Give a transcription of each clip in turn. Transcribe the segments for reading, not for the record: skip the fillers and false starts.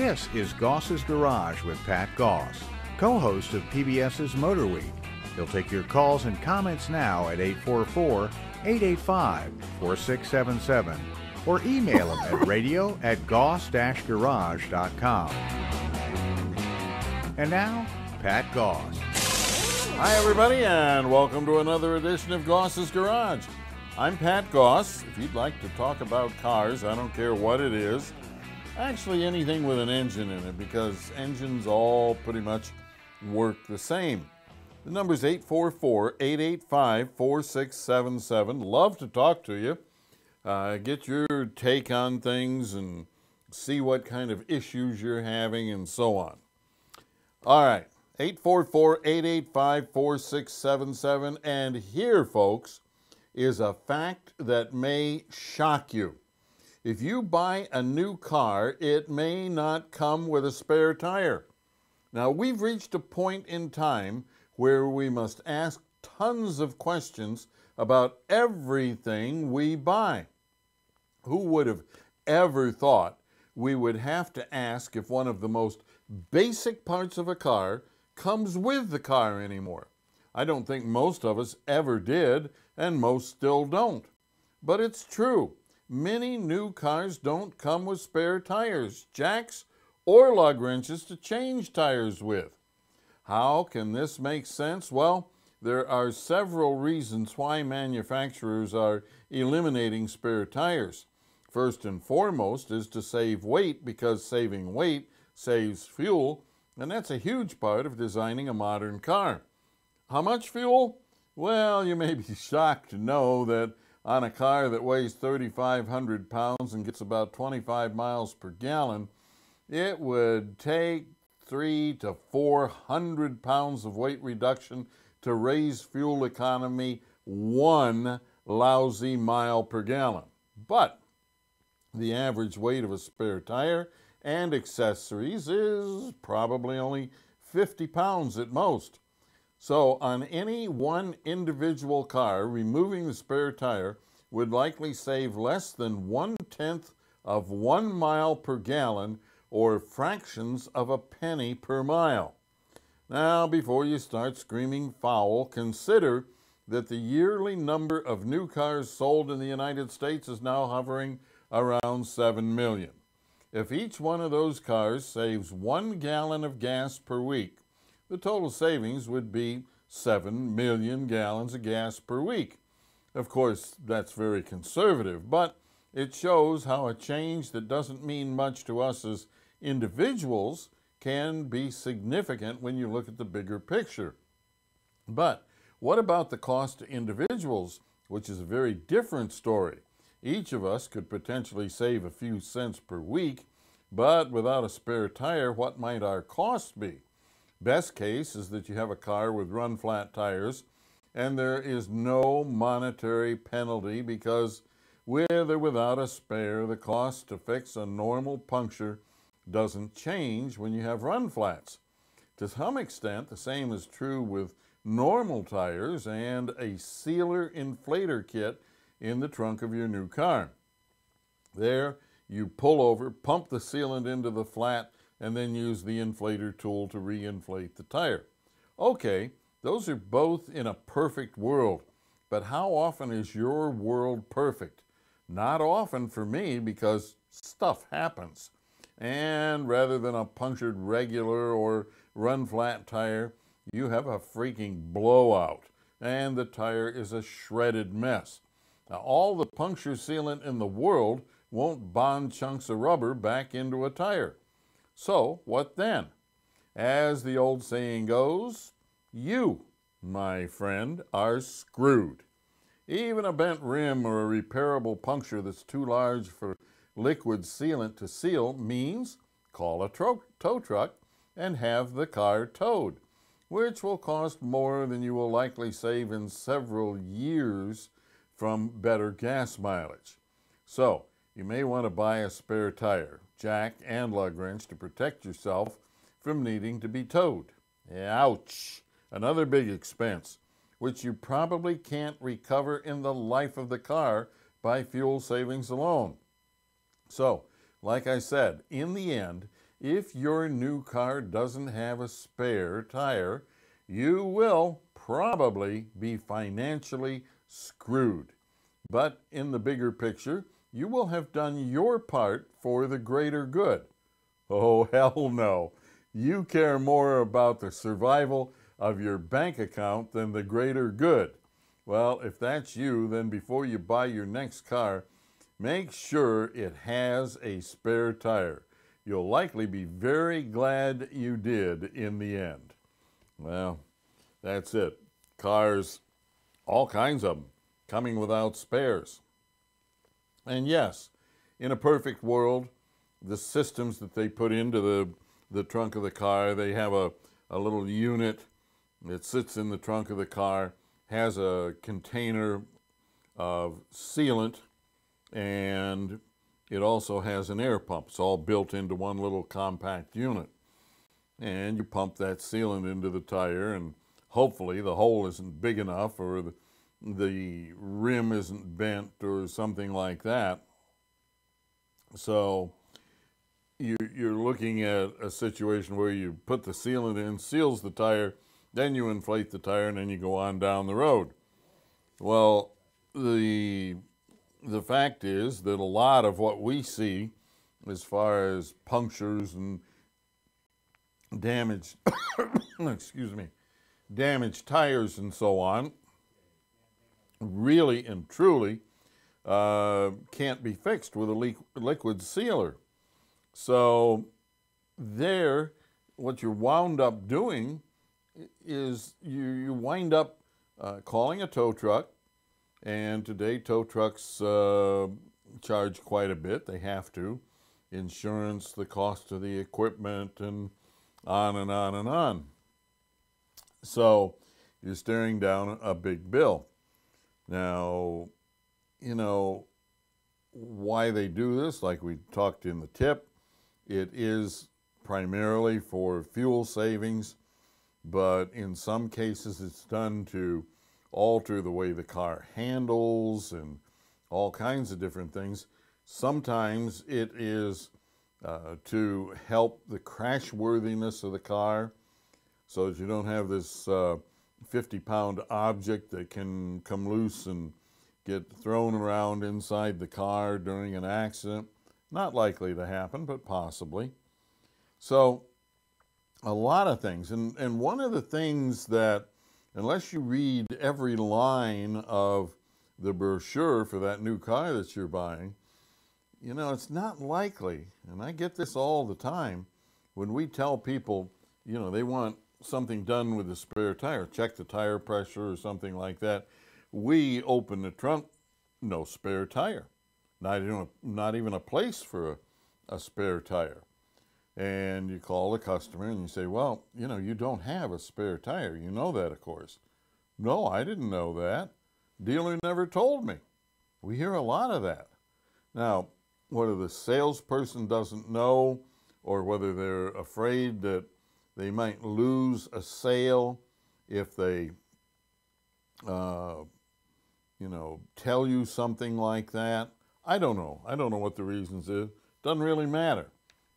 This is Goss's Garage with Pat Goss, co-host of PBS's MotorWeek. He'll take your calls and comments now at 844-885-4677 or email him at radio@goss-garage.com. And now, Pat Goss. Hi, everybody, and welcome to another edition of Goss's Garage. I'm Pat Goss. If you'd like to talk about cars, I don't care what it is, actually anything with an engine in it, because engines all pretty much work the same. The number's 844-885-4677. Love to talk to you. Get your take on things and see what kind of issues you're having and so on. All right, 844-885-4677. And here, folks, is a fact that may shock you. If you buy a new car, it may not come with a spare tire. Now, we've reached a point in time where we must ask tons of questions about everything we buy. Who would have ever thought we would have to ask if one of the most basic parts of a car comes with the car anymore? I don't think most of us ever did, and most still don't. But it's true. Many new cars don't come with spare tires, jacks, or lug wrenches to change tires with. How can this make sense? Well, there are several reasons why manufacturers are eliminating spare tires. First and foremost is to save weight, because saving weight saves fuel, and that's a huge part of designing a modern car. How much fuel? Well, you may be shocked to know that on a car that weighs 3,500 pounds and gets about 25 miles per gallon, it would take 300 to 400 pounds of weight reduction to raise fuel economy 1 lousy mile per gallon. But the average weight of a spare tire and accessories is probably only 50 pounds at most. So on any one individual car, removing the spare tire would likely save less than 1/10 of 1 mile per gallon, or fractions of a penny per mile. Now, before you start screaming foul, consider that the yearly number of new cars sold in the United States is now hovering around 7 million. If each one of those cars saves 1 gallon of gas per week, the total savings would be 7 million gallons of gas per week. Of course, that's very conservative, but it shows how a change that doesn't mean much to us as individuals can be significant when you look at the bigger picture. But what about the cost to individuals, which is a very different story? Each of us could potentially save a few cents per week, but without a spare tire, what might our cost be? Best case is that you have a car with run-flat tires and there is no monetary penalty, because with or without a spare, the cost to fix a normal puncture doesn't change when you have run-flats. To some extent, the same is true with normal tires and a sealer inflator kit in the trunk of your new car. There, you pull over, pump the sealant into the flat, and then use the inflator tool to re-inflate the tire. Okay, those are both in a perfect world, but how often is your world perfect? Not often for me, because stuff happens. And rather than a punctured regular or run-flat tire, you have a freaking blowout, and the tire is a shredded mess. Now, all the puncture sealant in the world won't bond chunks of rubber back into a tire. So, what then? As the old saying goes, you, my friend, are screwed. Even a bent rim or a repairable puncture that's too large for liquid sealant to seal means call a tow truck and have the car towed, which will cost more than you will likely save in several years from better gas mileage. So, you may want to buy a spare tire, jack, and lug wrench to protect yourself from needing to be towed. Ouch! Another big expense, which you probably can't recover in the life of the car by fuel savings alone. So, like I said, in the end, if your new car doesn't have a spare tire, you will probably be financially screwed. But in the bigger picture, you will have done your part for the greater good. Oh, hell no. You care more about the survival of your bank account than the greater good. Well, if that's you, then before you buy your next car, make sure it has a spare tire. You'll likely be very glad you did in the end. Well, that's it. Cars, all kinds of them, coming without spares. And yes, in a perfect world, the systems that they put into the trunk of the car, they have a little unit that sits in the trunk of the car, has a container of sealant, and it also has an air pump. It's all built into one little compact unit. And you pump that sealant into the tire, and hopefully the hole isn't big enough or the rim isn't bent or something like that. So you're looking at a situation where you put the sealant in, seals the tire, then you inflate the tire, and then you go on down the road. Well, the fact is that a lot of what we see as far as punctures and damaged damaged tires and so on really and truly can't be fixed with a liquid sealer. So there, what you're wound up doing is you wind up calling a tow truck, and today tow trucks charge quite a bit. They have to. Insurance, the cost of the equipment, and on and on and on. So you're staring down a big bill. Now, you know why they do this, like we talked in the tip. It is primarily for fuel savings, but in some cases it's done to alter the way the car handles and all kinds of different things. Sometimes it is to help the crashworthiness of the car, so that you don't have this 50-pound object that can come loose and get thrown around inside the car during an accident. Not likely to happen, but possibly. So a lot of things. And one of the things that, unless you read every line of the brochure for that new car that you're buying, you know, it's not likely, and I get this all the time, when we tell people, you know, they want something done with the spare tire, check the tire pressure or something like that. We open the trunk, no spare tire. Not even a place for a spare tire. And you call the customer and you say, well, you know, you don't have a spare tire. You know that, of course. No, I didn't know that. Dealer never told me. We hear a lot of that. Now, whether the salesperson doesn't know or whether they're afraid that they might lose a sale if they, you know, tell you something like that, I don't know. I don't know what the reasons is. Doesn't really matter.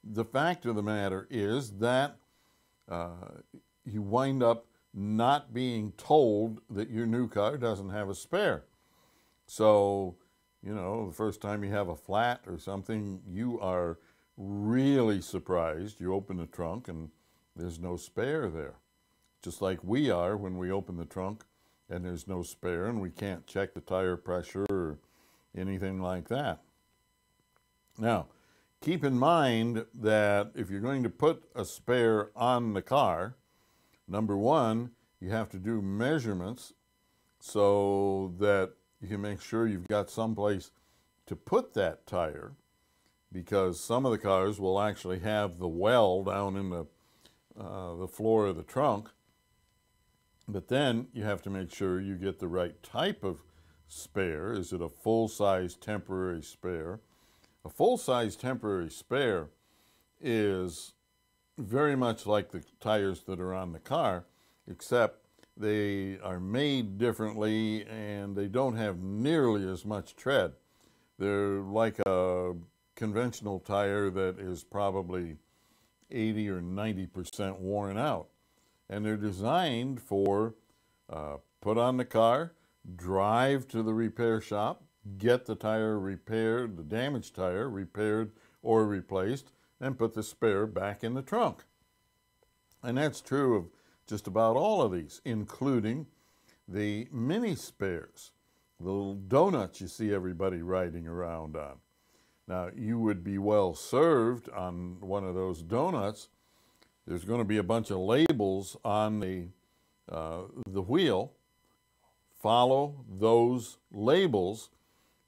The fact of the matter is that you wind up not being told that your new car doesn't have a spare. So, you know, the first time you have a flat or something, you are really surprised. You open the trunk and there's no spare there. Just like we are when we open the trunk and there's no spare and we can't check the tire pressure or anything like that. Now, keep in mind that if you're going to put a spare on the car, number one, you have to do measurements so that you can make sure you've got someplace to put that tire, because some of the cars will actually have the well down in the floor of the trunk. But then you have to make sure you get the right type of spare. Is it a full-size temporary spare? A full-size temporary spare is very much like the tires that are on the car, except they are made differently and they don't have nearly as much tread. They're like a conventional tire that is probably 80 or 90% worn out. And they're designed for put on the car, drive to the repair shop, get the tire repaired, the damaged tire repaired or replaced, and put the spare back in the trunk. And that's true of just about all of these, including the mini spares, the little donuts you see everybody riding around on. Now, you would be well served on one of those donuts. There's going to be a bunch of labels on the wheel. Follow those labels,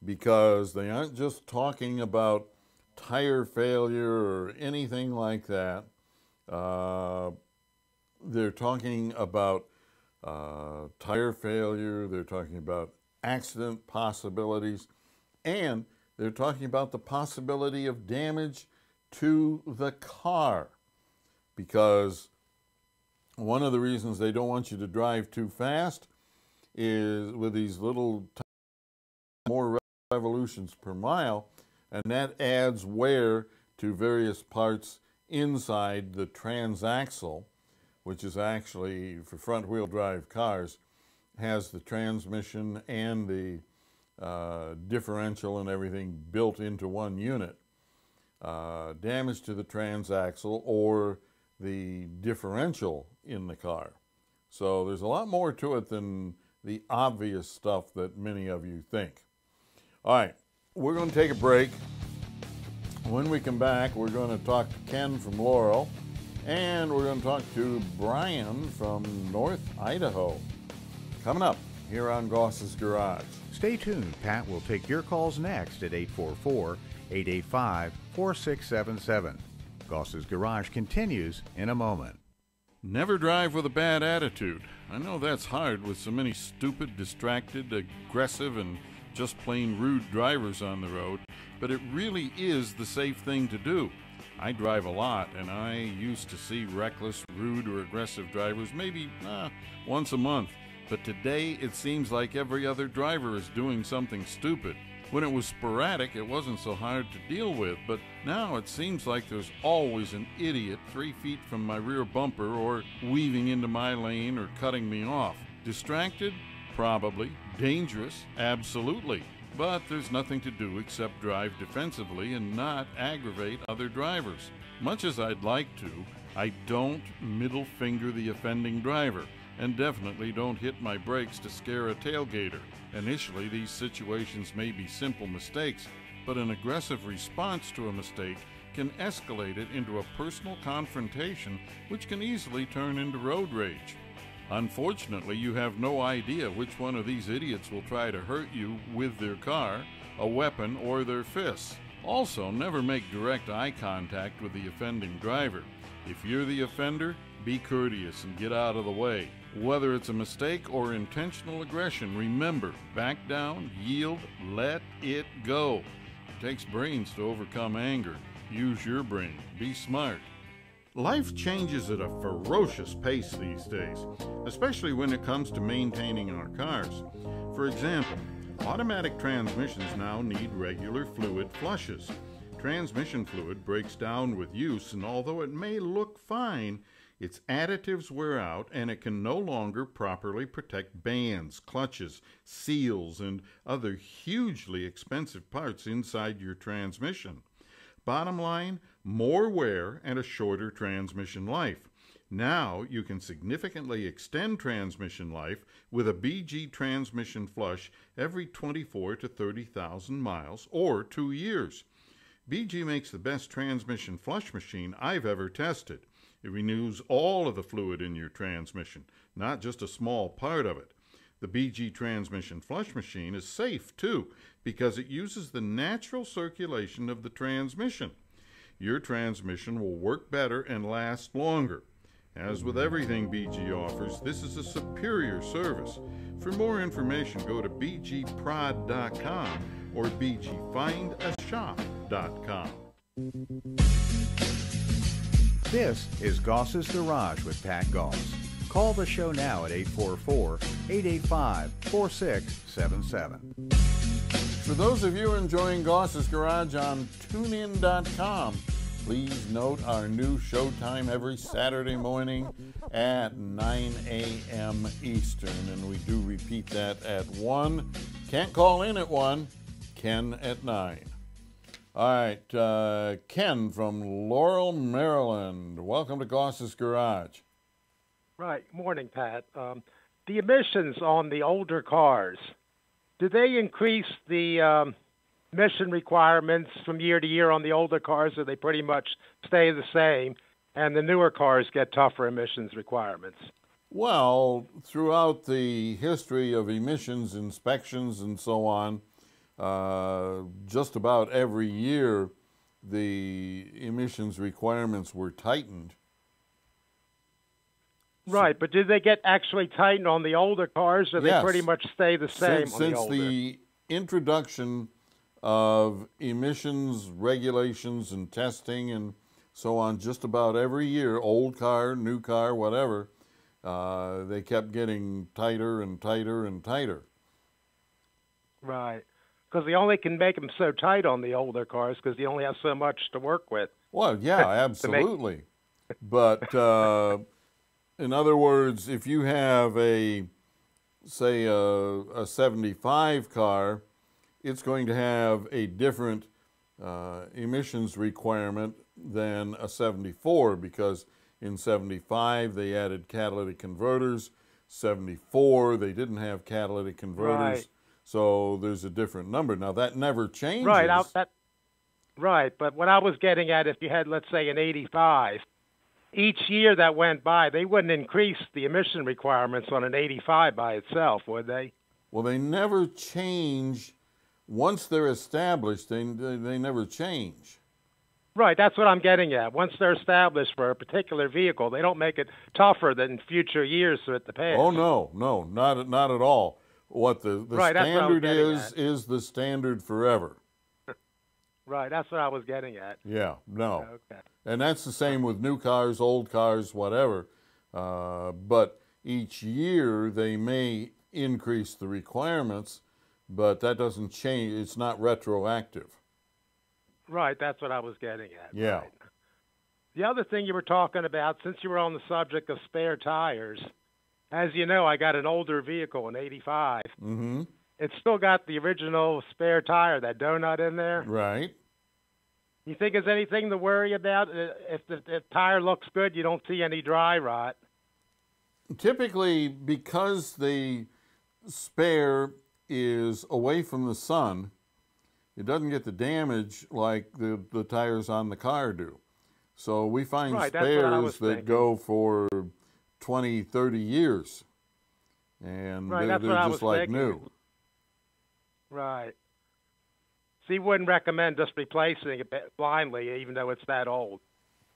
because they aren't just talking about tire failure or anything like that. They're talking about tire failure, they're talking about accident possibilities, and they're talking about the possibility of damage to the car. Because one of the reasons they don't want you to drive too fast is with these little more revolutions per mile, and that adds wear to various parts inside the transaxle, which is actually, for front-wheel drive cars, has the transmission and the differential and everything built into one unit. Damage to the transaxle or the differential in the car. So there's a lot more to it than the obvious stuff that many of you think. All right, we're going to take a break. When we come back, we're going to talk to Ken from Laurel, and we're going to talk to Brian from North Idaho. Coming up here on Goss's Garage. Stay tuned. Pat will take your calls next at 844-885-4677. Goss's Garage continues in a moment. Never drive with a bad attitude. I know that's hard with so many stupid, distracted, aggressive, and just plain rude drivers on the road, but it really is the safe thing to do. I drive a lot, and I used to see reckless, rude, or aggressive drivers maybe once a month. But today, it seems like every other driver is doing something stupid. When it was sporadic, it wasn't so hard to deal with, but now it seems like there's always an idiot 3 feet from my rear bumper or weaving into my lane or cutting me off. Distracted? Probably. Dangerous? Absolutely. But there's nothing to do except drive defensively and not aggravate other drivers. Much as I'd like to, I don't middle finger the offending driver, and definitely don't hit my brakes to scare a tailgater. Initially, these situations may be simple mistakes, but an aggressive response to a mistake can escalate it into a personal confrontation, which can easily turn into road rage. Unfortunately, you have no idea which one of these idiots will try to hurt you with their car, a weapon, or their fists. Also, never make direct eye contact with the offending driver. If you're the offender, be courteous and get out of the way. Whether it's a mistake or intentional aggression, remember, back down, yield, let it go. It takes brains to overcome anger. Use your brain. Be smart. Life changes at a ferocious pace these days, especially when it comes to maintaining our cars. For example, automatic transmissions now need regular fluid flushes. Transmission fluid breaks down with use, and although it may look fine, its additives wear out and it can no longer properly protect bands, clutches, seals, and other hugely expensive parts inside your transmission. Bottom line, more wear and a shorter transmission life. Now you can significantly extend transmission life with a BG transmission flush every 24 to 30,000 miles or 2 years. BG makes the best transmission flush machine I've ever tested. It renews all of the fluid in your transmission, not just a small part of it. The BG transmission flush machine is safe, too, because it uses the natural circulation of the transmission. Your transmission will work better and last longer. As with everything BG offers, this is a superior service. For more information, go to bgprod.com or bgfindashop.com. This is Goss's Garage with Pat Goss. Call the show now at 844-885-4677. For those of you enjoying Goss's Garage on tunein.com, Please note our new showtime every Saturday morning at 9 a.m. Eastern, and we do repeat that at 1. Can't call in at 1, Ken at 9. All right, Ken from Laurel, Maryland. Welcome to Goss's Garage. Right. Morning, Pat. The emissions on the older cars, do they increase the emission requirements from year to year on the older cars, or they pretty much stay the same, and the newer cars get tougher emissions requirements? Well, throughout the history of emissions inspections and so on, just about every year the emissions requirements were tightened. Right, but did they get actually tightened on the older cars, or Yes. they pretty much stay the same on the older? Since the introduction of emissions regulations and testing and so on, just about every year, old car, new car, whatever, they kept getting tighter and tighter and tighter. Right, because they only can make them so tight on the older cars because you only have so much to work with. Well, yeah, absolutely. But in other words, if you have say a 75 car, it's going to have a different emissions requirement than a 74, because in 75 they added catalytic converters. 74 they didn't have catalytic converters. Right. So there's a different number. Now that never changes. Right, right. But what I was getting at, if you had, let's say, an 85, each year that went by, they wouldn't increase the emission requirements on an 85 by itself, would they? Well, they never change. Once they're established, they never change. Right, that's what I'm getting at. Once they're established for a particular vehicle, they don't make it tougher than future years at the past. Oh, no, not at all. What the right, standard is the standard forever. Right, that's what I was getting at. Yeah, no. Okay. And that's the same with new cars, old cars, whatever. But each year they may increase the requirements, but that doesn't change. It's not retroactive. Right, that's what I was getting at. Yeah. Right. The other thing you were talking about, since you were on the subject of spare tires, as you know, I got an older vehicle, an 85. Mm-hmm. It's still got the original spare tire, that donut in there. Right. You think there's anything to worry about? If the tire looks good, you don't see any dry rot. Typically, because the spare is away from the sun, it doesn't get the damage like the tires on the car do. So we find spares that go for 20, 30 years. And they're just like new. Right. So you wouldn't recommend just replacing it blindly, even though it's that old?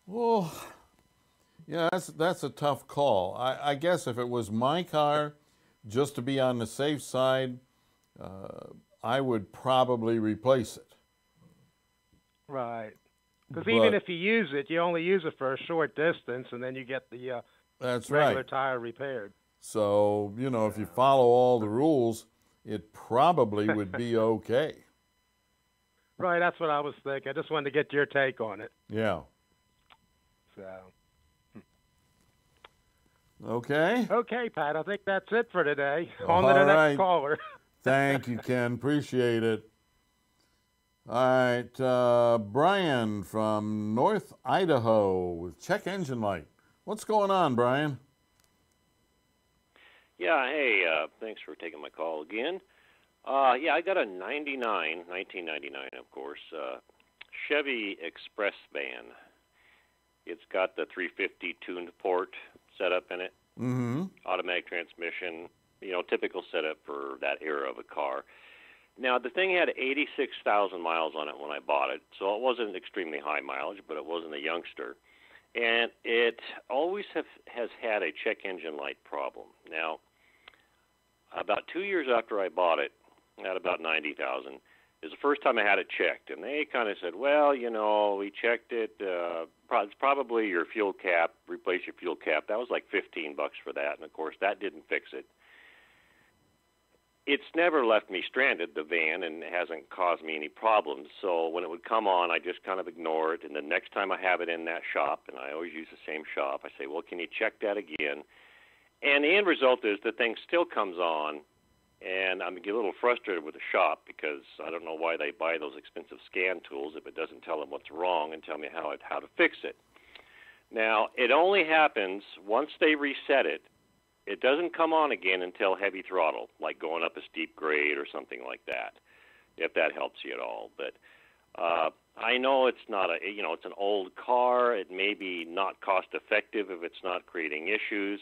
Well, yeah, that's a tough call. I guess if it was my car, just to be on the safe side, I would probably replace it. Right. Because even if you use it, you only use it for a short distance, and then you get the regular tire repaired. So, if you follow all the rules, it probably would be okay. Right, that's what I was thinking. I just wanted to get your take on it. Yeah. So. Okay. Okay, Pat, I think that's it for today. On to the next caller. Thank you, Ken. Appreciate it. All right, Brian from North Idaho with check engine light. What's going on, Brian? Yeah, hey, thanks for taking my call again. Yeah, I got a 1999, of course, Chevy Express van. It's got the 350 tuned port setup in it, automatic transmission, typical setup for that era of a car. Now, the thing had 86,000 miles on it when I bought it, so it wasn't extremely high mileage, but it wasn't a youngster. And it always has had a check engine light problem. Now, about 2 years after I bought it, at about 90,000, is the first time I had it checked. And they kind of said, well, we checked it. It's probably your fuel cap, replace your fuel cap. That was like $15 for that. And, of course, that didn't fix it. it's never left me stranded, the van, and it hasn't caused me any problems. So when it would come on, I just kind of ignore it. And the next time I have it in that shop, and I always use the same shop, I say, well, can you check that again? And the end result is the thing still comes on, and I'm get a little frustrated with the shop because I don't know why they buy those expensive scan tools if it doesn't tell them what's wrong and tell me how to fix it. Now, it only happens once they reset it. It doesn't come on again until heavy throttle, like going up a steep grade or something like that, if that helps you at all. But I know it's not it's an old car. It may be not cost effective if it's not creating issues.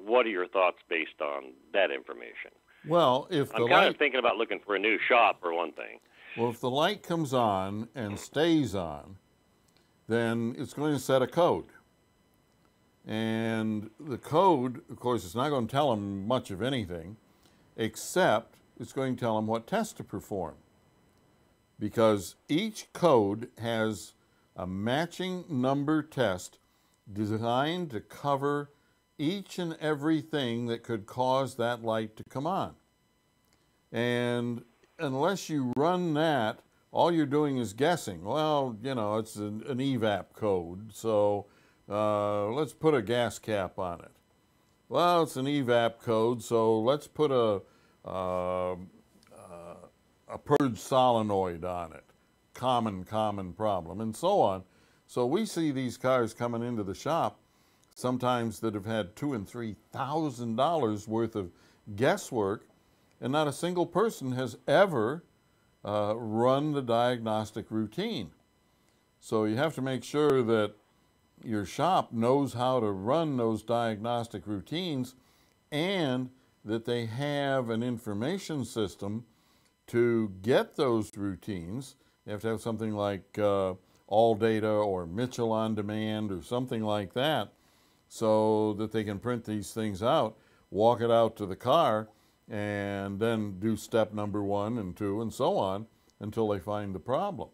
What are your thoughts based on that information? Well, if I'm kind of thinking about looking for a new shop for one thing. Well, if the light comes on and stays on, then it's going to set a code. And the code, of course, it's not going to tell them much of anything, except it's going to tell them what test to perform. Because each code has a matching number test designed to cover each and everything that could cause that light to come on. And unless you run that, all you're doing is guessing. Well, it's an evap code, so let's put a gas cap on it. Well, it's an evap code, so let's put a purge solenoid on it. Common problem, and so on. So we see these cars coming into the shop sometimes that have had $2,000 and $3,000 worth of guesswork, and not a single person has ever run the diagnostic routine. So you have to make sure that your shop knows how to run those diagnostic routines and that they have an information system to get those routines. You have to have something like All Data or Mitchell on Demand or something like that so that they can print these things out, walk it out to the car, and then do step number 1 and 2 and so on until they find the problem.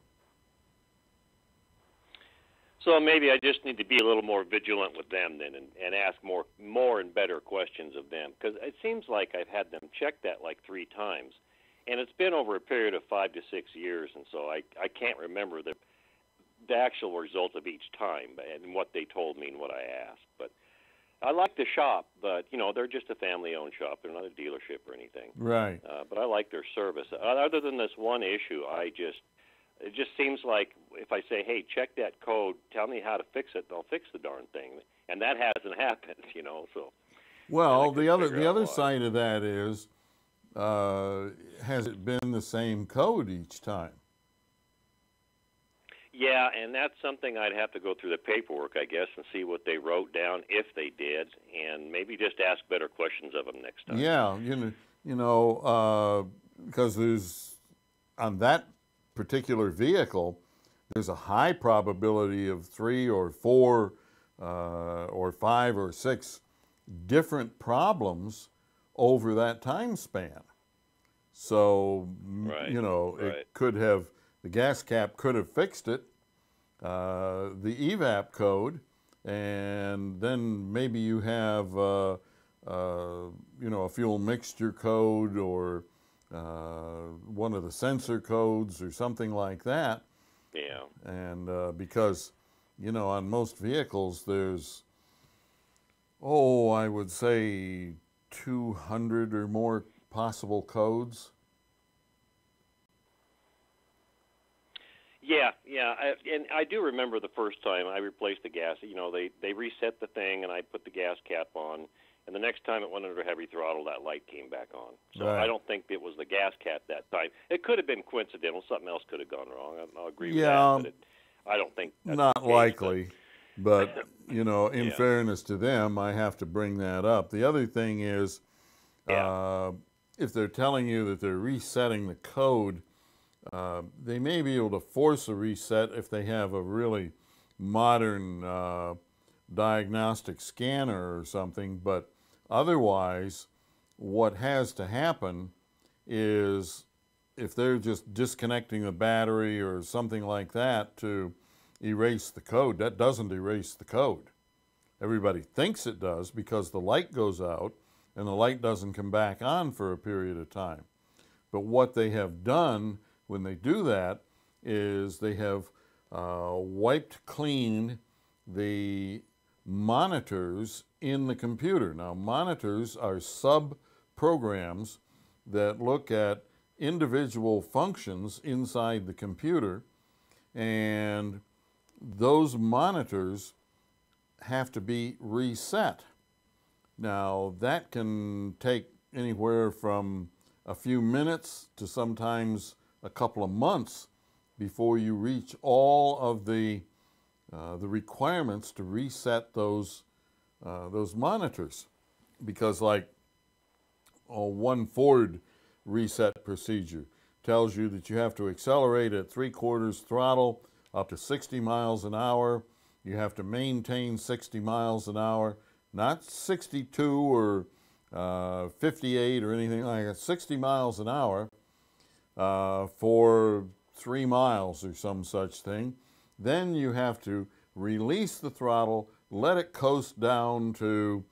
So maybe I just need to be a little more vigilant with them then and ask more and better questions of them, because it seems like I've had them check that like 3 times, and it's been over a period of 5 to 6 years, and so I can't remember the actual result of each time and what they told me and what I asked. But I like the shop, but they're just a family-owned shop. They're not a dealership or anything. Right. But I like their service. Other than this one issue, it just seems like if I say, hey, check that code, tell me how to fix it, they'll fix the darn thing. And that hasn't happened, so. Well, the other side of that is, has it been the same code each time? Yeah, and that's something I'd have to go through the paperwork, I guess, and see what they wrote down, if they did, and maybe just ask better questions of them next time. Yeah, because there's, on that particular vehicle, there's a high probability of 3 or 4 or 5 or 6 different problems over that time span. So, it could have, the gas cap could have fixed it, the evap code, and then maybe you have, a fuel mixture code or one of the sensor codes or something like that. Yeah. And because, on most vehicles there's, I would say 200 or more possible codes. Yeah, and I do remember the first time I replaced the gas. They reset the thing, and I put the gas cap on, and the next time it went under heavy throttle, that light came back on. So right. I don't think it was the gas cap that time. It could have been coincidental. Something else could have gone wrong. I'll agree with that. But I don't think that's not the case, likely. But in fairness to them, I have to bring that up. The other thing is, if they're telling you that they're resetting the code, they may be able to force a reset if they have a really modern diagnostic scanner or something, but otherwise what has to happen is if they're just disconnecting the battery or something like that to erase the code, that doesn't erase the code. Everybody thinks it does because the light goes out and the light doesn't come back on for a period of time. But what they have done when they do that is they have wiped clean the monitors in the computer. Now, monitors are sub-programs that look at individual functions inside the computer, and those monitors have to be reset. Now, that can take anywhere from a few minutes to sometimes a couple of months before you reach all of the requirements to reset those monitors. Because like one Ford reset procedure tells you that you have to accelerate at 3/4 throttle up to 60 miles an hour. You have to maintain 60 miles an hour, not 62 or 58 or anything like that, 60 miles an hour for 3 miles or some such thing. Then you have to release the throttle, let it coast down to,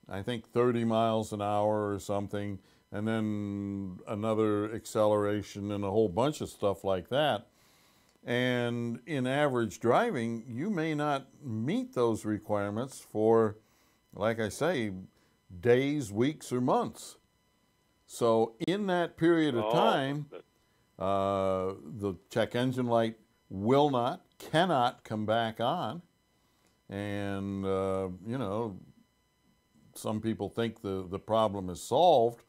I think, 30 miles an hour or something, and then another acceleration and a whole bunch of stuff like that. And in average driving, you may not meet those requirements for, like I say, days, weeks, or months. So in that period of time, the check engine light cannot come back on. And, you know, some people think the problem is solved,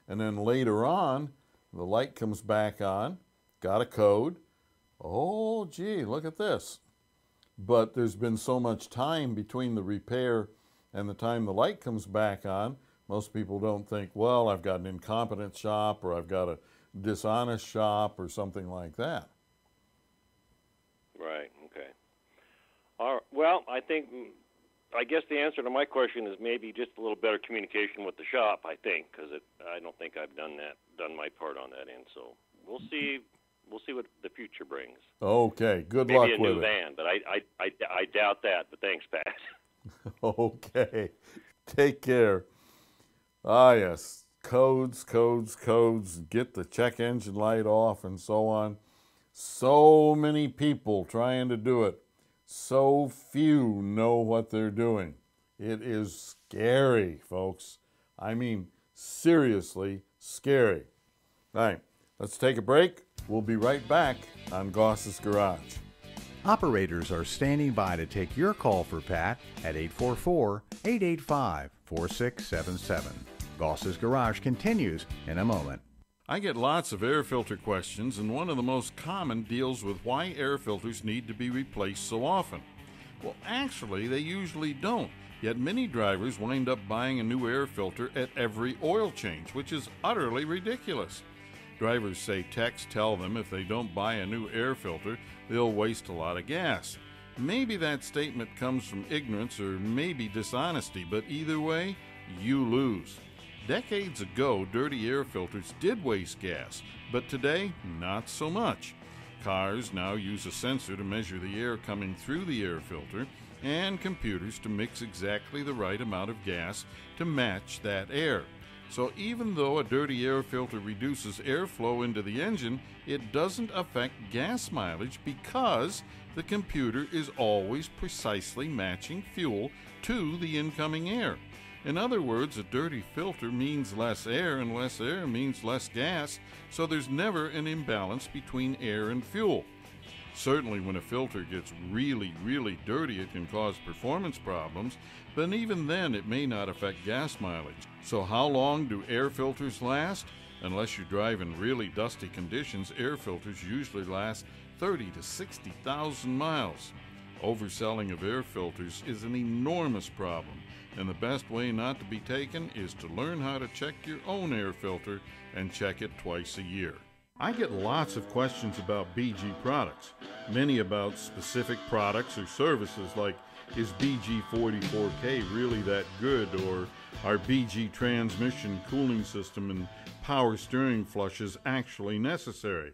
and then later on, the light comes back on, got a code. Oh, gee, look at this. But there's been so much time between the repair and the time the light comes back on, most people don't think, well, I've got an incompetent shop or I've got a dishonest shop or something like that. Right, okay. All right. Well, I guess the answer to my question is maybe just a little better communication with the shop, I think, because I don't think I've done my part on that end. So we'll see what the future brings. Okay, good luck with it. Maybe a new van, but I doubt that. But thanks, Pat. Okay, take care. Ah, yes, codes, get the check engine light off and so on. So many people trying to do it. So few know what they're doing. It is scary, folks. I mean, seriously scary. All right, let's take a break. We'll be right back on Goss's Garage. Operators are standing by to take your call for Pat at 844-885-4677. Goss's Garage continues in a moment. I get lots of air filter questions, and one of the most common deals with why air filters need to be replaced so often. Well, actually, they usually don't, yet many drivers wind up buying a new air filter at every oil change, which is utterly ridiculous. Drivers say techs tell them if they don't buy a new air filter, they'll waste a lot of gas. Maybe that statement comes from ignorance or maybe dishonesty, but either way, you lose. Decades ago, dirty air filters did waste gas, but today, not so much. Cars now use a sensor to measure the air coming through the air filter, and computers to mix exactly the right amount of gas to match that air. So even though a dirty air filter reduces airflow into the engine, it doesn't affect gas mileage because the computer is always precisely matching fuel to the incoming air. In other words, a dirty filter means less air, and less air means less gas, so there's never an imbalance between air and fuel. Certainly when a filter gets really, really dirty, it can cause performance problems, but even then it may not affect gas mileage. So how long do air filters last? Unless you drive in really dusty conditions, air filters usually last 30 to 60,000 miles. Overselling of air filters is an enormous problem, and the best way not to be taken is to learn how to check your own air filter and check it twice a year. I get lots of questions about BG products, many about specific products or services like, is BG44K really that good, or are BG transmission, cooling system, and power steering flushes actually necessary?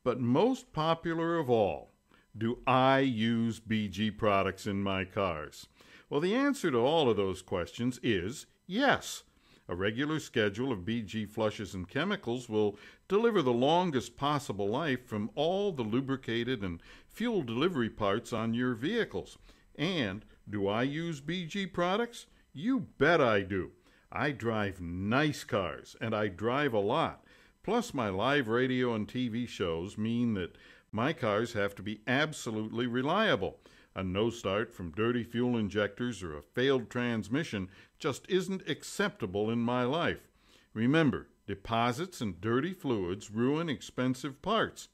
But most popular of all, do I use BG products in my cars? Well, the answer to all of those questions is yes. A regular schedule of BG flushes and chemicals will deliver the longest possible life from all the lubricated and fuel delivery parts on your vehicles. And do I use BG products? You bet I do. I drive nice cars, and I drive a lot. Plus, my live radio and TV shows mean that my cars have to be absolutely reliable. A no start from dirty fuel injectors or a failed transmission just isn't acceptable in my life. Remember, deposits and dirty fluids ruin expensive parts.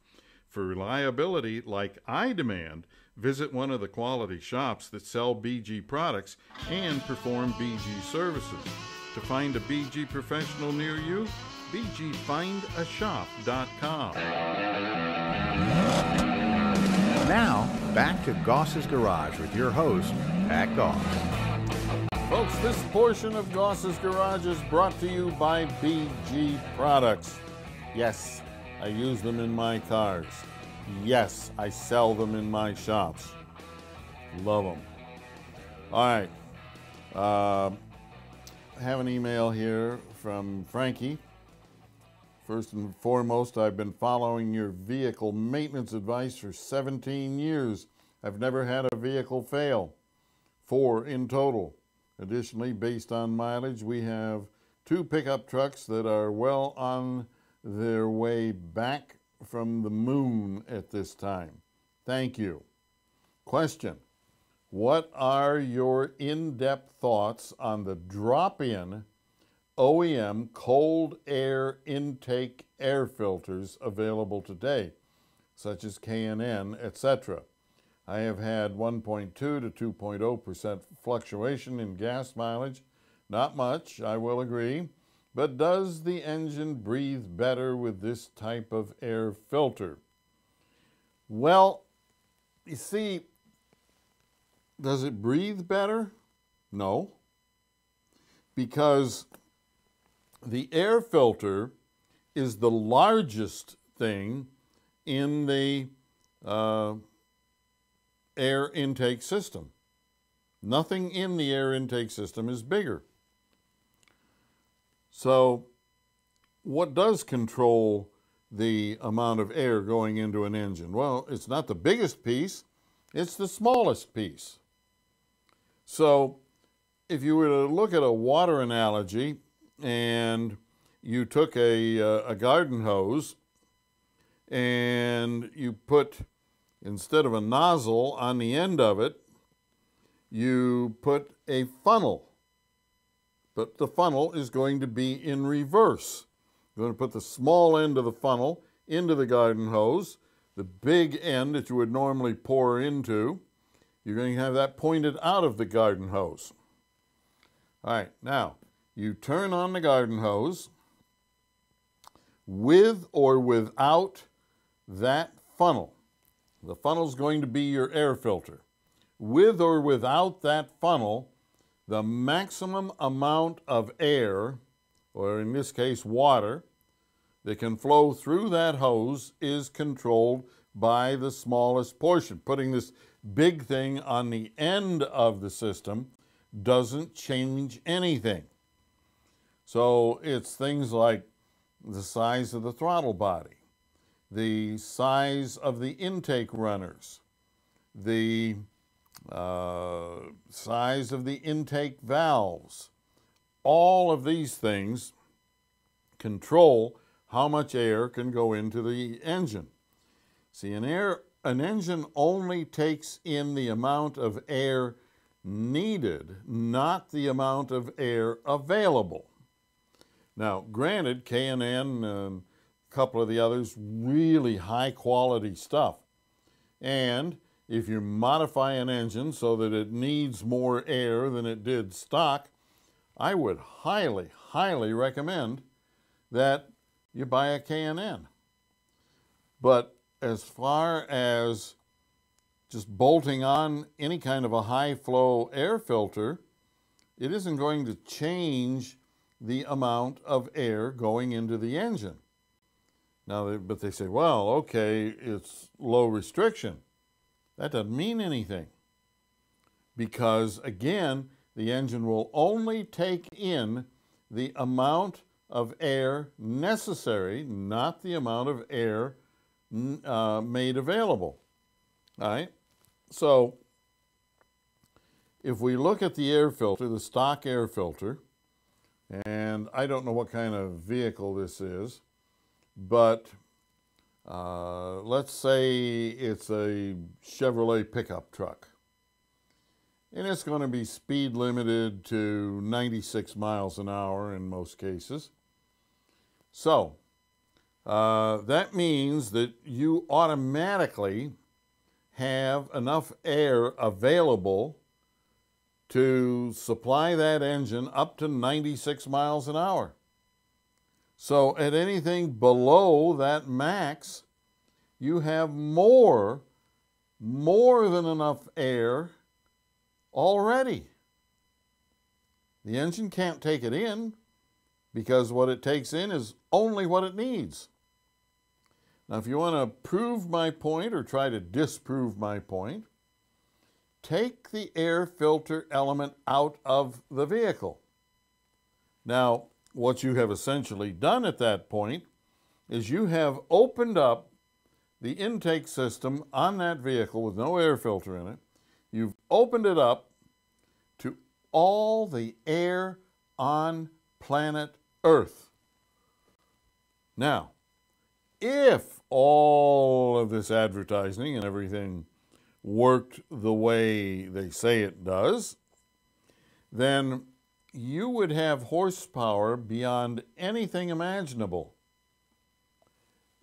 For reliability like I demand, visit one of the quality shops that sell BG products and perform BG services. To find a BG professional near you, bgfindashop.com. Now, back to Goss's Garage with your host, Pat Goss. Folks, this portion of Goss's Garage is brought to you by BG Products. Yes, I use them in my cars. Yes, I sell them in my shops. Love them. All right. I have an email here from Frankie. First and foremost, I've been following your vehicle maintenance advice for 17 years. I've never had a vehicle fail. 4 in total. Additionally, based on mileage, we have 2 pickup trucks that are well on their way back from the moon at this time. Thank you. Question: what are your in-depth thoughts on the drop-in OEM cold air intake air filters available today, such as K&N, etc.? I have had 1.2 to 2.0% fluctuation in gas mileage. Not much, I will agree, but does the engine breathe better with this type of air filter? Well, you see, does it breathe better? No, because the air filter is the largest thing in the air intake system. Nothing in the air intake system is bigger. So what does control the amount of air going into an engine? Well, it's not the biggest piece, it's the smallest piece. So if you were to look at a water analogy and you took a garden hose and you put, instead of a nozzle on the end of it, you put a funnel. But the funnel is going to be in reverse. You're going to put the small end of the funnel into the garden hose. The big end that you would normally pour into, you're going to have that pointed out of the garden hose. All right, now, you turn on the garden hose with or without that funnel. The funnel is going to be your air filter. With or without that funnel, the maximum amount of air, or in this case water, that can flow through that hose is controlled by the smallest portion. Putting this big thing on the end of the system doesn't change anything. So it's things like the size of the throttle body, the size of the intake runners, the size of the intake valves. All of these things control how much air can go into the engine. See, an engine only takes in the amount of air needed, not the amount of air available. Now, granted, K&N and a couple of the others, really high quality stuff. And if you modify an engine so that it needs more air than it did stock, I would highly, highly recommend that you buy a K&N. But as far as just bolting on any kind of a high flow air filter, it isn't going to change the amount of air going into the engine. Now, but they say, well, okay, it's low restriction. That doesn't mean anything, because again, the engine will only take in the amount of air necessary, not the amount of air made available. All right? So if we look at the air filter, the stock air filter, and I don't know what kind of vehicle this is, but let's say it's a Chevrolet pickup truck. And it's going to be speed limited to 96 miles an hour in most cases. So that means that you automatically have enough air available to supply that engine up to 96 miles an hour. So at anything below that max, you have more than enough air already. The engine can't take it in because what it takes in is only what it needs. Now, if you want to prove my point or try to disprove my point, take the air filter element out of the vehicle. Now, what you have essentially done at that point is you have opened up the intake system on that vehicle with no air filter in it. You've opened it up to all the air on planet Earth. Now, if all of this advertising and everything worked the way they say it does, then you would have horsepower beyond anything imaginable.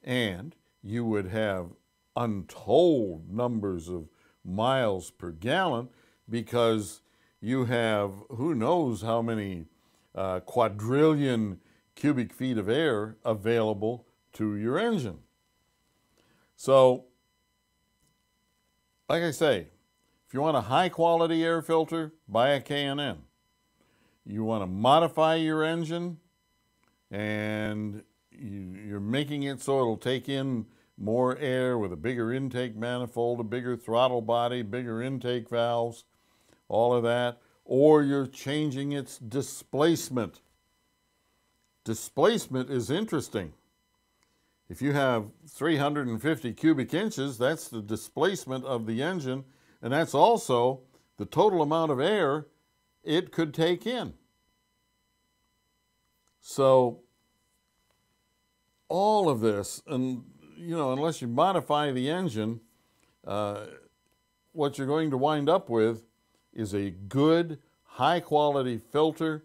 And you would have untold numbers of miles per gallon because you have who knows how many quadrillion cubic feet of air available to your engine. So, like I say, if you want a high quality air filter, buy a K&N. You want to modify your engine and you're making it so it'll take in more air with a bigger intake manifold, a bigger throttle body, bigger intake valves, all of that, or you're changing its displacement. Displacement is interesting. If you have 350 cubic inches, that's the displacement of the engine, and that's also the total amount of air it could take in. So all of this, and unless you modify the engine, what you're going to wind up with is a good, high-quality filter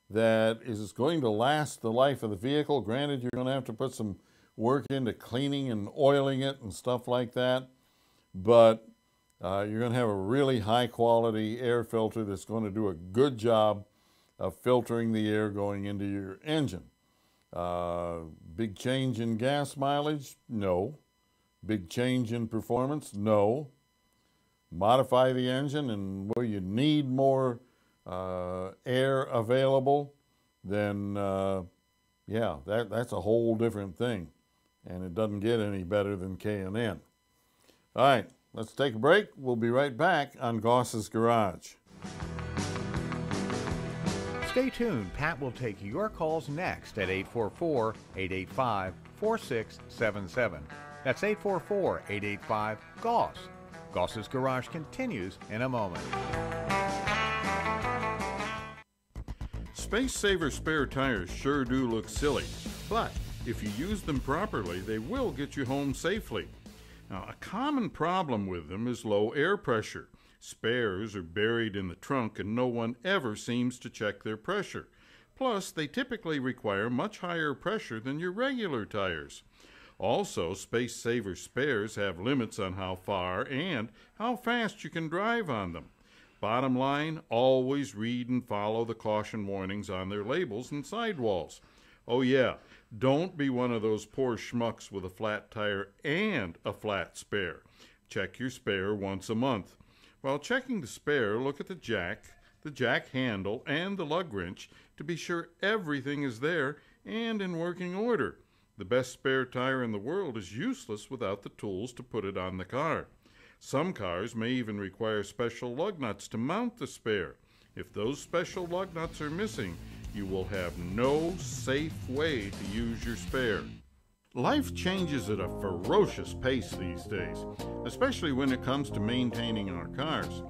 that is going to last the life of the vehicle. Granted, you're going to have to put some work into cleaning and oiling it and stuff like that, but you're going to have a really high-quality air filter that's going to do a good job of filtering the air going into your engine. Big change in gas mileage? No. Big change in performance? No. Modify the engine, and where you need more air available, then that's a whole different thing. And it doesn't get any better than K&N. All right, let's take a break. We'll be right back on Goss's Garage. Stay tuned. Pat will take your calls next at 844-885-4677. That's 844-885-GOSS. Goss's Garage continues in a moment. Space Saver spare tires sure do look silly, but if you use them properly, they will get you home safely. Now, a common problem with them is low air pressure. Spares are buried in the trunk and no one ever seems to check their pressure. Plus, they typically require much higher pressure than your regular tires. Also, Space Saver spares have limits on how far and how fast you can drive on them. Bottom line, always read and follow the caution warnings on their labels and sidewalls. Oh yeah, don't be one of those poor schmucks with a flat tire and a flat spare. Check your spare once a month. While checking the spare, look at the jack handle, and the lug wrench to be sure everything is there and in working order. The best spare tire in the world is useless without the tools to put it on the car. Some cars may even require special lug nuts to mount the spare. If those special lug nuts are missing, you will have no safe way to use your spare. Life changes at a ferocious pace these days, especially when it comes to maintaining our cars.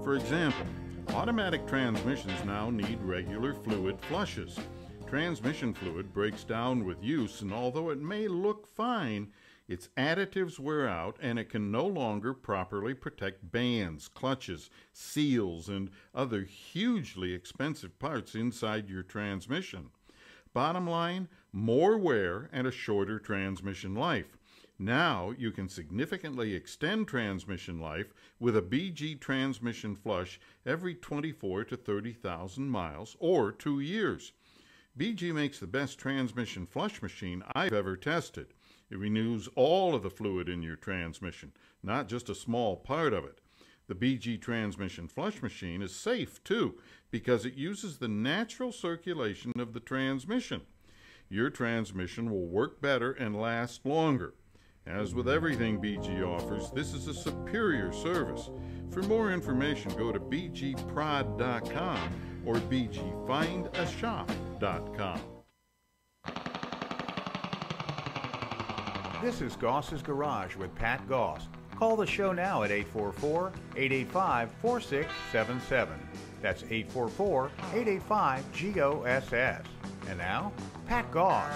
For example, automatic transmissions now need regular fluid flushes. Transmission fluid breaks down with use, and although it may look fine, its additives wear out and it can no longer properly protect bands, clutches, seals, and other hugely expensive parts inside your transmission. Bottom line, more wear and a shorter transmission life. Now you can significantly extend transmission life with a BG transmission flush every 24 to 30,000 miles or 2 years. BG makes the best transmission flush machine I've ever tested. It renews all of the fluid in your transmission, not just a small part of it. The BG transmission flush machine is safe, too, because it uses the natural circulation of the transmission. Your transmission will work better and last longer. As with everything BG offers, this is a superior service. For more information, go to bgprod.com or bgfindashop.com. This is Goss's Garage with Pat Goss. Call the show now at 844-885-4677. That's 844-885-GOSS. And now, Pat Goss.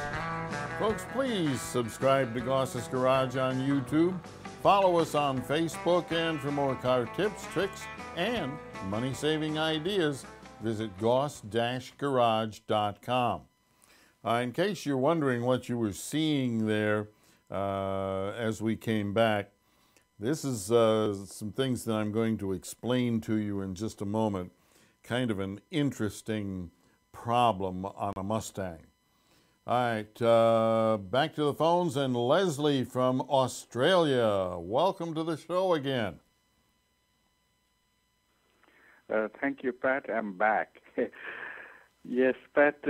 Folks, please subscribe to Goss's Garage on YouTube. Follow us on Facebook, and for more car tips, tricks, and money-saving ideas, visit goss-garage.com. In case you're wondering what you were seeing there as we came back, this is some things that I'm going to explain to you in just a moment. Kind of an interesting problem on a Mustang. All right, back to the phones, and Leslie from Australia. Welcome to the show again. Thank you, Pat. I'm back. Yes, Pat,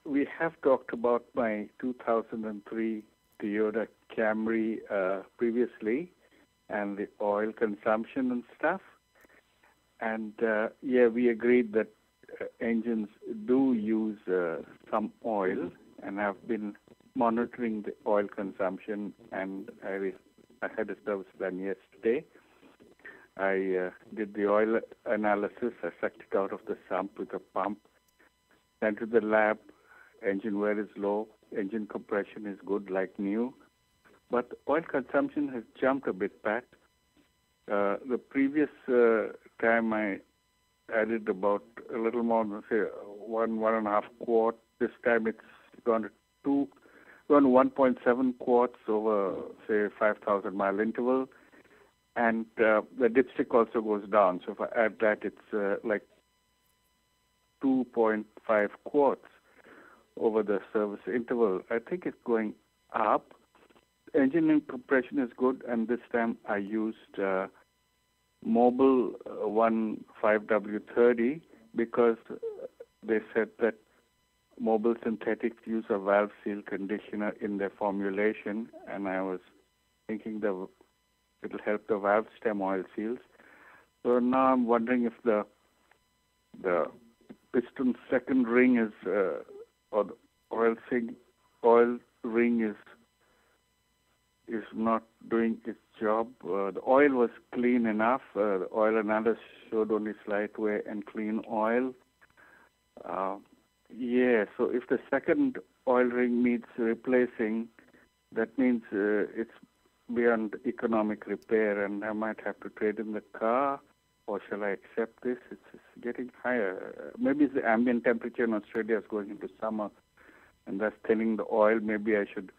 we have talked about my 2003 Toyota Camry previously and the oil consumption and stuff. And, we agreed that engines do use some oil, and I've been monitoring the oil consumption, and I had a service done yesterday. I did the oil analysis. I sucked it out of the sump with a pump, sent to the lab. Engine wear is low. Engine compression is good, like new. But oil consumption has jumped a bit, Pat. The previous time I added about a little more than, say, 1.5 quarts. This time it's gone to 1.7 quarts over, say, 5,000 mile interval. And the dipstick also goes down. So if I add that, it's like 2.5 quarts over the service interval. I think it's going up. Engine compression is good, and this time I used Mobil 5W30 because they said that Mobil Synthetics use a valve seal conditioner in their formulation, and I was thinking that it'll help the valve stem oil seals. So now I'm wondering if the piston second ring is or the oil ring is not doing its job. The oil was clean enough. The oil analysis showed only slight wear and clean oil. So if the second oil ring needs replacing, that means it's beyond economic repair, and I might have to trade in the car, or shall I accept this? It's getting higher. Maybe it's the ambient temperature in Australia is going into summer, and that's thinning the oil. Maybe I should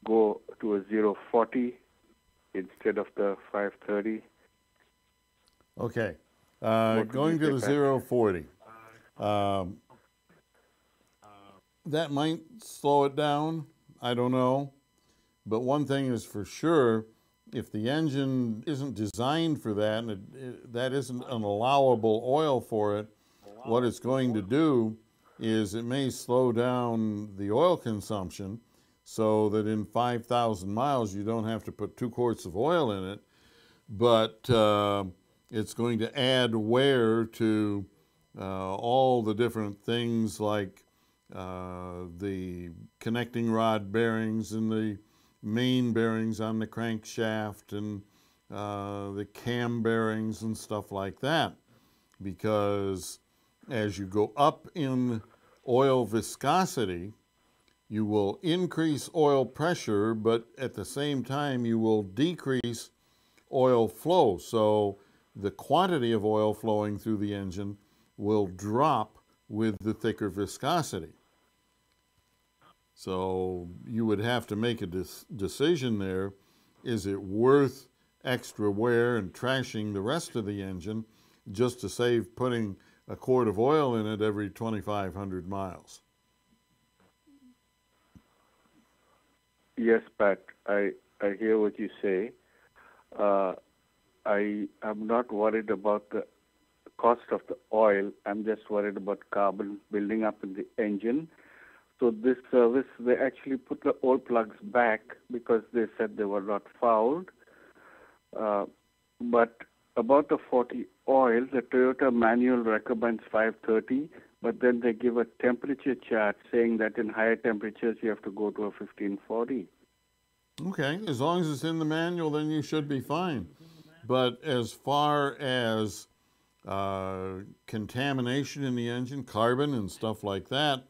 go to a 040 instead of the 530. Okay. Going to the 040. That might slow it down. I don't know. But one thing is for sure, if the engine isn't designed for that, and that isn't an allowable oil for it, what it's going to do is it may slow down the oil consumption so that in 5,000 miles you don't have to put 2 quarts of oil in it, but it's going to add wear to all the different things like the connecting rod bearings and the main bearings on the crankshaft and the cam bearings and stuff like that. Because as you go up in oil viscosity, you will increase oil pressure, but at the same time you will decrease oil flow. So the quantity of oil flowing through the engine will drop with the thicker viscosity. So you would have to make a decision there. Is it worth extra wear and trashing the rest of the engine just to save putting a quart of oil in it every 2,500 miles? Yes, Pat, I hear what you say. I am not worried about the cost of the oil. I'm just worried about carbon building up in the engine. So this service, they actually put the oil plugs back because they said they were not fouled. But about the 40 oil, the Toyota manual recommends 530, but then they give a temperature chart saying that in higher temperatures you have to go to a 1540. Okay, as long as it's in the manual, then you should be fine. But as far as contamination in the engine, carbon and stuff like that,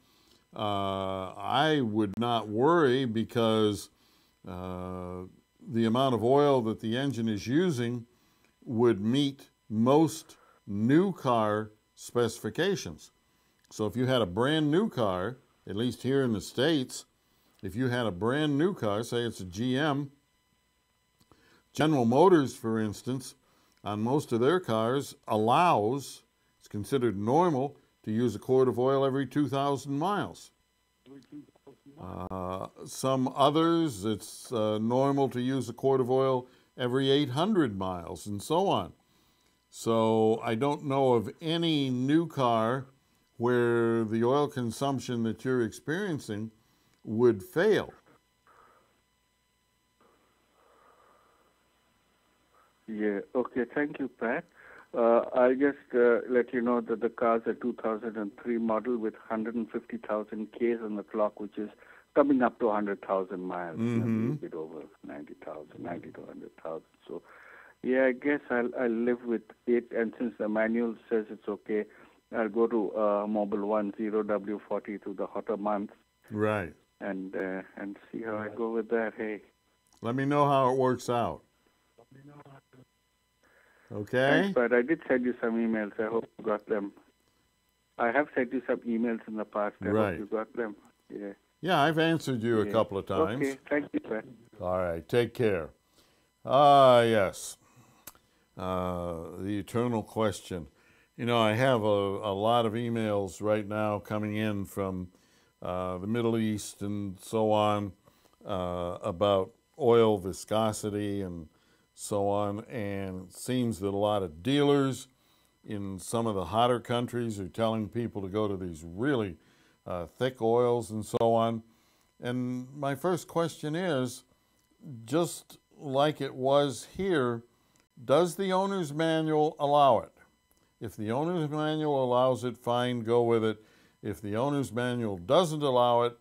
I would not worry because the amount of oil that the engine is using would meet most new car specifications. So if you had a brand new car, at least here in the States, if you had a brand new car, say it's a GM, General Motors, for instance, on most of their cars allows, it's considered normal, to use a quart of oil every 2,000 miles. Some others, it's normal to use a quart of oil every 800 miles, and so on. So I don't know of any new car where the oil consumption that you're experiencing would fail. Yeah, okay, thank you, Pat. I'll just let you know that the car's a 2003 model with 150,000 Ks on the clock, which is coming up to 100,000 miles, maybe a bit over 90,000, 90 to 100,000. So, yeah, I guess I'll live with it. And since the manual says it's okay, I'll go to Mobile 1 0W40 to the hotter months. Right. And see how I go with that. Hey. Let me know how it works out. Okay? Thanks, but I did send you some emails. I hope you got them. I have sent you some emails in the past. I hope you got them. Yeah. Yeah, I've answered you a couple of times. Okay, thank you, Pat. All right, take care. Yes. The eternal question. You know, I have a lot of emails right now coming in from the Middle East and so on about oil viscosity and so on, and it seems that a lot of dealers in some of the hotter countries are telling people to go to these really thick oils and so on. And my first question is, just like it was here, does the owner's manual allow it? If the owner's manual allows it, fine, go with it. If the owner's manual doesn't allow it,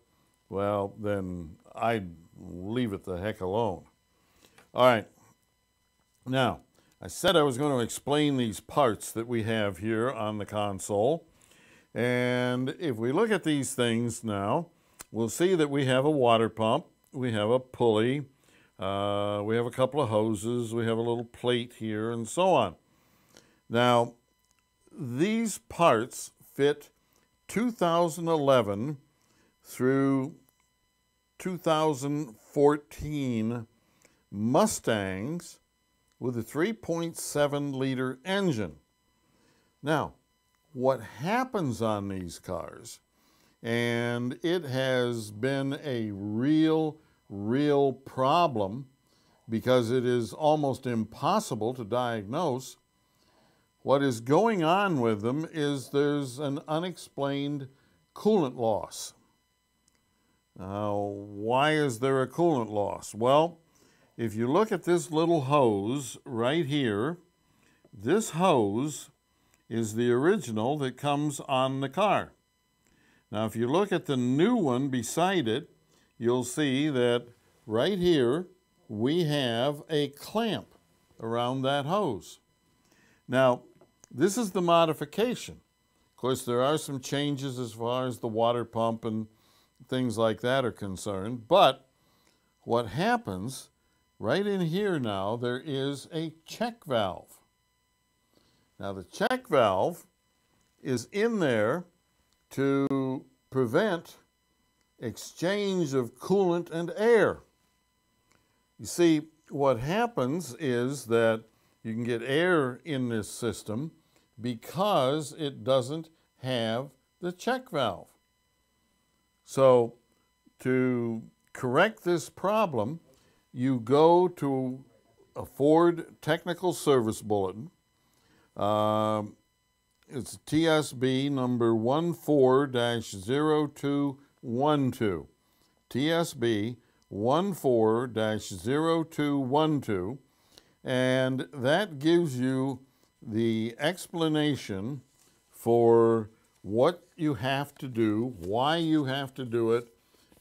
well, then I'd leave it the heck alone. All right. Now, I said I was going to explain these parts that we have here on the console. And if we look at these things now, we'll see that we have a water pump, we have a pulley, we have a couple of hoses, we have a little plate here, and so on. Now, these parts fit 2011 through 2014 Mustangs with a 3.7 liter engine. Now, what happens on these cars, and it has been a real problem because it is almost impossible to diagnose, what is going on with them is there's an unexplained coolant loss. Now, why is there a coolant loss? Well, if you look at this little hose right here, this hose is the original that comes on the car. Now, if you look at the new one beside it, you'll see that right here we have a clamp around that hose. Now, this is the modification. Of course, there are some changes as far as the water pump and things like that are concerned, but what happens right in here now, there is a check valve. Now, the check valve is in there to prevent exchange of coolant and air. You see, what happens is that you can get air in this system because it doesn't have the check valve. So, to correct this problem, you go to a Ford Technical Service Bulletin. It's TSB number 14-0212. TSB 14-0212. And that gives you the explanation for what you have to do, why you have to do it,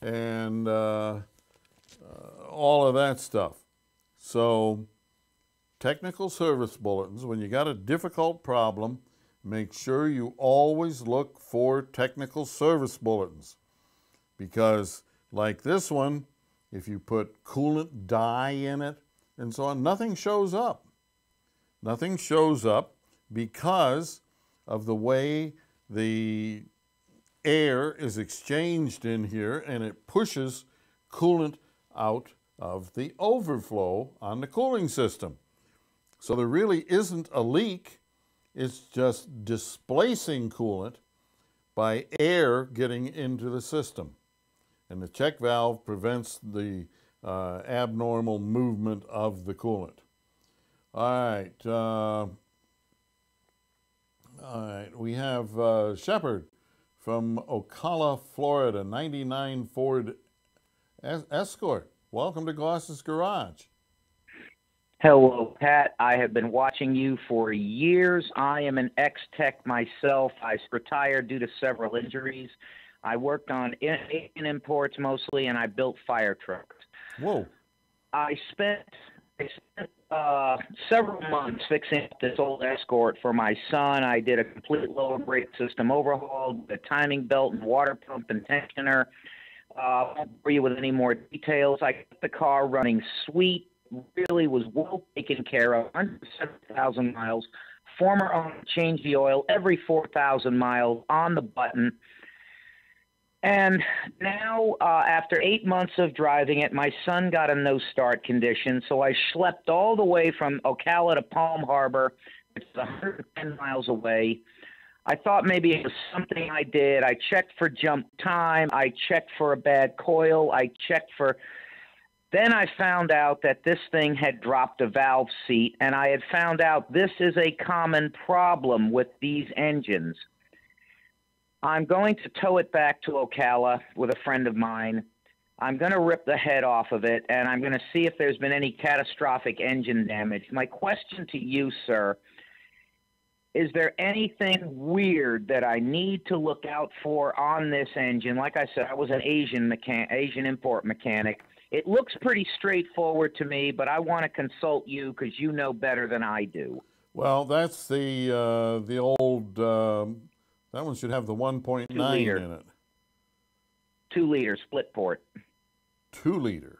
and all of that stuff. So, technical service bulletins, when you got a difficult problem, make sure you always look for technical service bulletins. Because, like this one, if you put coolant dye in it and so on, nothing shows up. Nothing shows up because of the way the air is exchanged in here, and it pushes coolant out of the overflow on the cooling system. So there really isn't a leak. It's just displacing coolant by air getting into the system. And the check valve prevents the abnormal movement of the coolant. All right, we have Shepard from Ocala, Florida, 99 Ford Escort. Welcome to Goss's Garage. Hello, Pat. I have been watching you for years. I am an ex-tech myself. I retired due to several injuries. I worked on Asian imports mostly, and I built fire trucks. Whoa. I spent several months fixing up this old Escort for my son. I did a complete lower brake system overhaul, the timing belt and water pump and tensioner. I won't bore you with any more details. I got the car running sweet, really was well taken care of, 170,000 miles. Former owner changed the oil every 4,000 miles on the button. And now, after 8 months of driving it, my son got a no-start condition, so I schlepped all the way from Ocala to Palm Harbor, which is 110 miles away. I thought maybe it was something I did. I checked for jump time. I checked for a bad coil. I checked for... Then I found out that this thing had dropped a valve seat, and I had found out this is a common problem with these engines. I'm going to tow it back to Ocala with a friend of mine. I'm going to rip the head off of it, and I'm going to see if there's been any catastrophic engine damage. My question to you, sir, is there anything weird that I need to look out for on this engine? Like I said, I was an Asian import mechanic. It looks pretty straightforward to me, but I want to consult you because you know better than I do. Well, that's the old... that one should have the 1.9 in it. 2 liter split port. 2 liter.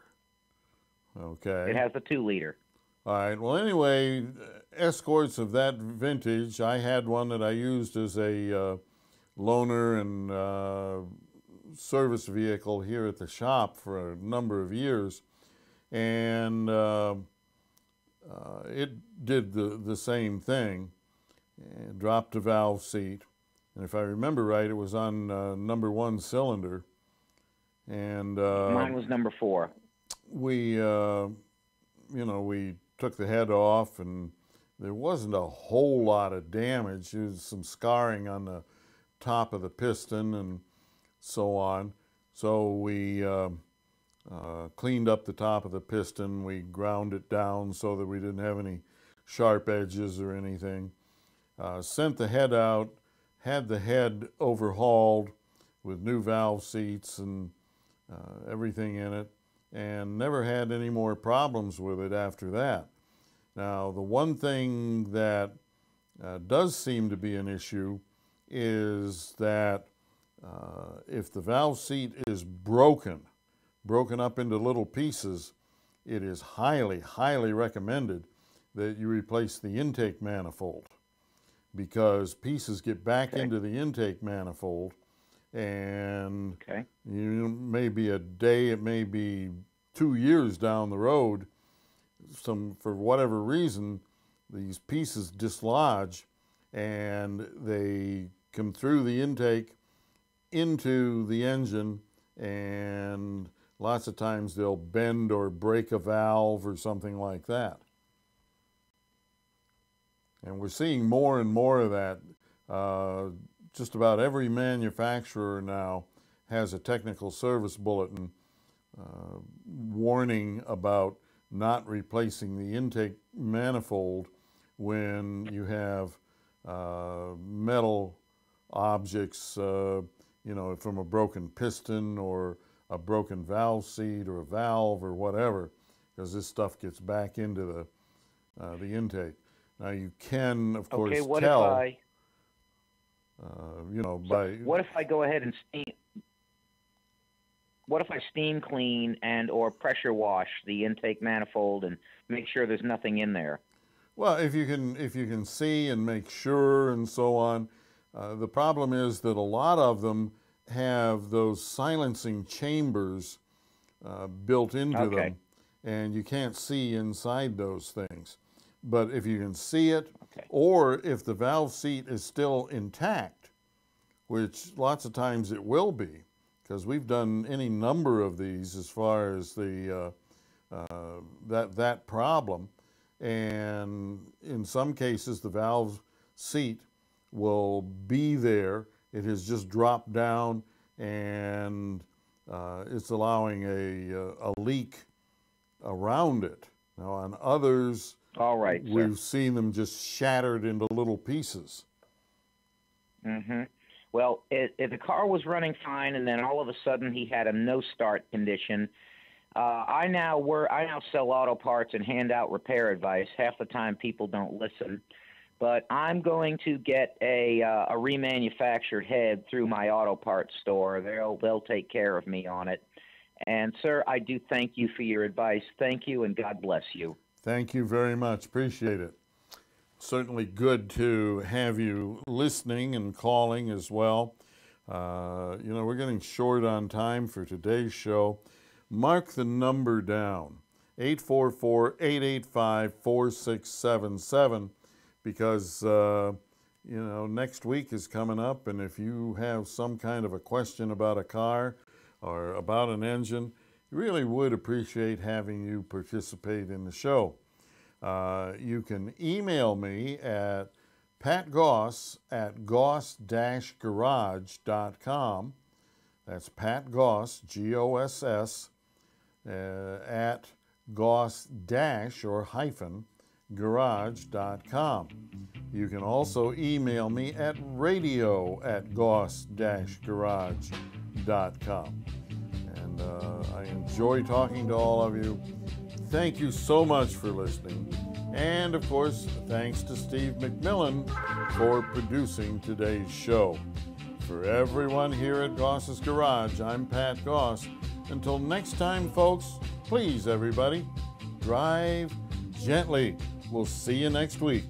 Okay. It has a 2 liter. All right. Well, anyway, Escorts of that vintage, I had one that I used as a loaner and service vehicle here at the shop for a number of years. And it did the same thing. It dropped a valve seat. And if I remember right, it was on number 1 cylinder. And mine was number 4. We, we took the head off, and there wasn't a whole lot of damage. There was some scarring on the top of the piston and so on. So we cleaned up the top of the piston. We ground it down so that we didn't have any sharp edges or anything. sent the head out, had the head overhauled with new valve seats and everything in it, and never had any more problems with it after that. Now, the one thing that does seem to be an issue is that if the valve seat is broken up into little pieces, it is highly, highly recommended that you replace the intake manifold, because pieces get back into the intake manifold, and you may be a day, it may be 2 years down the road, for whatever reason, these pieces dislodge and they come through the intake into the engine, and lots of times they'll bend or break a valve or something like that. And we're seeing more and more of that. Just about every manufacturer now has a technical service bulletin warning about not replacing the intake manifold when you have metal objects, you know, from a broken piston or a broken valve seat or a valve or whatever, because this stuff gets back into the intake. Now you can, of course, tell. You know, what if I go ahead and steam? What if I steam clean and or pressure wash the intake manifold and make sure there's nothing in there? Well, if you can see and make sure and so on. The problem is that a lot of them have those silencing chambers built into them, and you can't see inside those things. But if you can see it, or if the valve seat is still intact, which lots of times it will be, because we've done any number of these as far as the that problem, and in some cases the valve seat will be there. It has just dropped down, and it's allowing a leak around it. Now on others, we've seen them just shattered into little pieces. Mm-hmm. Well, if the car was running fine, and then all of a sudden he had a no-start condition, I now sell auto parts and hand out repair advice. Half the time people don't listen, but I'm going to get a remanufactured head through my auto parts store. They'll take care of me on it. And sir, I do thank you for your advice. Thank you, and God bless you. Thank you very much. Appreciate it. Certainly good to have you listening and calling as well. You know, we're getting short on time for today's show. Mark the number down, 844-885-4677, because, you know, next week is coming up, and if you have some kind of a question about a car or about an engine, really would appreciate having you participate in the show. You can email me at patgoss@goss-garage.com. That's Pat Goss, G-O-S-S, at goss-garage.com. You can also email me at radio@goss-garage.com. And I enjoy talking to all of you. Thank you so much for listening. And, of course, thanks to Steve McMillan for producing today's show. For everyone here at Goss's Garage, I'm Pat Goss. Until next time, folks, please, everybody, drive gently. We'll see you next week.